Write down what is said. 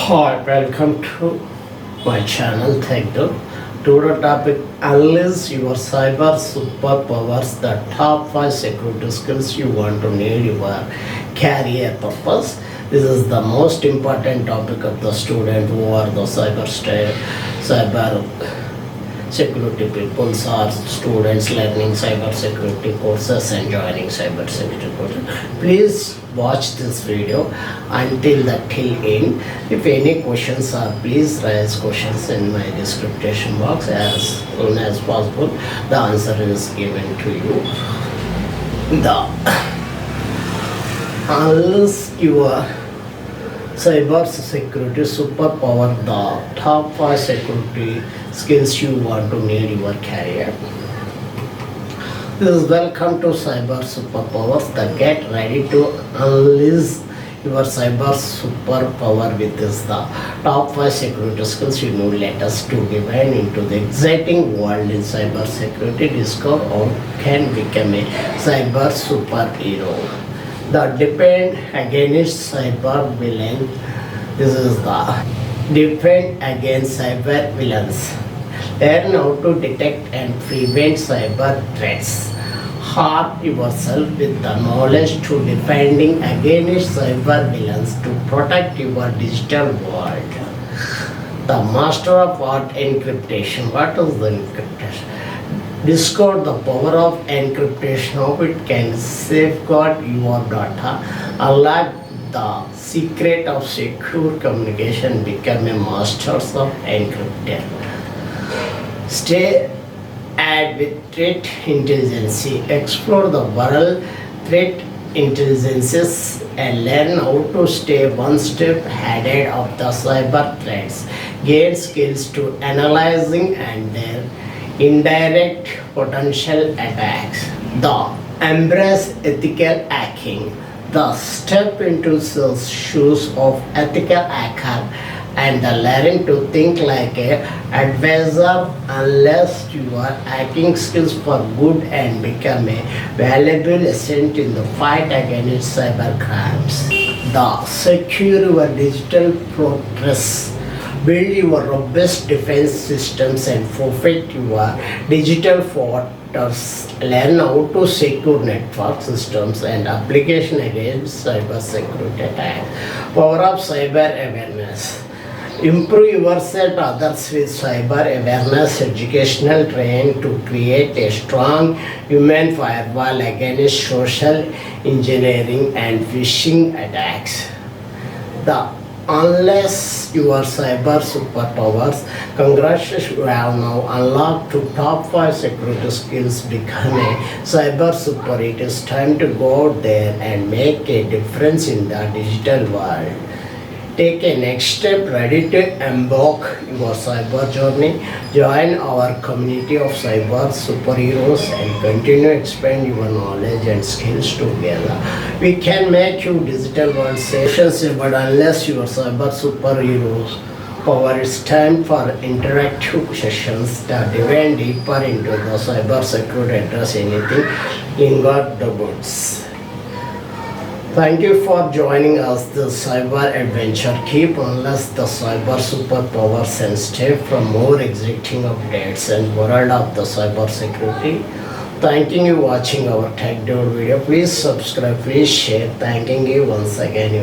Hi, welcome to my channel. Thank you. Today's topic: unleash your cyber superpowers. The top 5 security skills you want to need your career purpose. This is the most important topic of the student who are the cyber security people or students learning cyber security courses and joining cyber security courses. Please watch this video until the till end. If any questions are, please raise questions in my description box as soon as possible. The answer is given to you. The unless your cyber security superpower, the top 5 security skills you want to need your career. This is welcome to Cyber Superpowers. The get ready to unleash your cyber superpower with this the top 5 security skills you know. Let us to dive into the exciting world in cyber security. Discover how can become a cyber superhero. The defend against cyber villain. This is the defend against cyber villains. Learn how to detect and prevent cyber threats. Harm yourself with the knowledge to defending against cyber villains to protect your digital world. The master of art encryption. What is the encryption? Discover the power of encryption, how it can safeguard your data, unlock the secret of secure communication, become a master of encryption. Stay ahead with threat intelligence. Explore the world threat intelligences and learn how to stay one step ahead of the cyber threats. Gain skills to analyzing and their indirect potential attacks. The embrace ethical hacking. The step into the shoes of ethical hacker and the learn to think like a advisor unless your hacking skills for good and become a valuable asset in the fight against cyber crimes. The secure your digital progress. Build your robust defense systems and forfeit your digital fortress. Learn how to secure network systems and application against cyber security attacks. Power of cyber awareness. Improve yourself others with cyber awareness educational training to create a strong human firewall against social engineering and phishing attacks. The unless your cyber superpowers, congratulations, you have now unlocked to top 5 security skills, become a cyber super. It is time to go out there and make a difference in the digital world. Take a next step, ready to embark your cyber journey. Join our community of cyber superheroes and continue to expand your knowledge and skills together. We can make your digital world safe, but unless your cyber superheroes power, it's time for interactive sessions that dive deeper into the cyber security, address anything in got the woods. Thank you for joining us this cyber adventure. Keep unless the cyber superpowers and stay from more exciting updates and world of the cyber security. Thanking you watching our tech video. Please subscribe, please share. Thanking you once again.